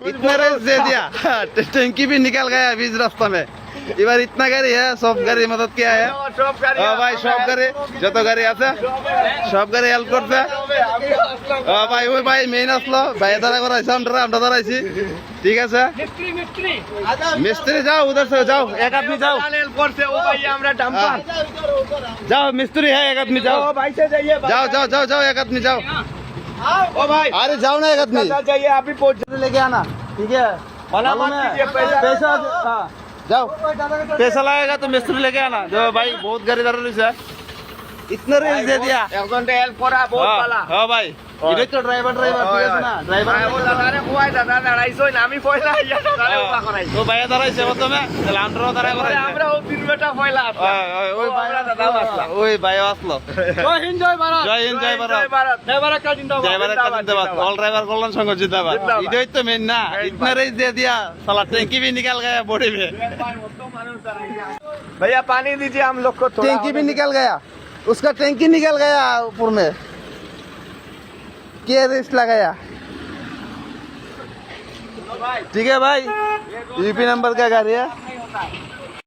इतना रेस दे दिया टंकी भी निकल गया बीच रास्ता में এবার इतना गाड़ी है सब गाड़ी मदद किया है भाई सब गाड़ी যত গাড়ি আছে সব গাড়ি হেল্প করছে ভাই ওই ভাই মেইন আসলো ভাই দাঁড়া করাইছে আমরা দাঁড়াইছি ঠিক আছে मिस्त्री जाओ उधर से जाओ एक आदमी जाओ हेल्प करते ओ भाई আমরা डंपर जाओ मिस्त्री है एक आदमी जाओ भाई से जाइए जाओ जाओ जाओ जाओ एक आदमी जाओ ओ भाई अरे जाओ ना एक आदमी जाइए आप ही पहुंच लेके आना ठीक है मना मत कीजिए पैसा हां जाओ पैसा लगेगा तो मिस्त्री लेके आना जो भाई बहुत गाड़ी दारू है इतना रेस दे दिया एक घंटे हेल्प करा बहुत वाला हां भाई इधर तो ड्राइवर ठीक है ना ड्राइवर वो दादा कोई दादा দাঁড়াইছো না আমি পয়লা ইয়া দাঁড়াই উবা করাই তো ভাই দাঁড়াইছে প্রথমে তাহলে আমরাও দাঁড়াই করাই আমরা ও তিন বেটা পয়লা ওই ভাই দাদা আসলো ওই ভাই আসলো জয় হিন্দ জয় ভারত জয় হিন্দ জয় ভারত ড্রাইভার का जिंदाबाद ড্রাইভার का जिंदाबाद ऑल ड्राइवर कल्याण संघ जिंदाबाद इधर तो मेन ना इतना रेस दे दिया साला टैंकी भी निकल गया बॉडी में भैया पानी दीजिए हम लोग को थोड़ा टैंकी भी निकल गया उसका टैंकी निकल गया ऊपर में क्या रेस लगाया ठीक है भाई यूपी नंबर का गाड़ी है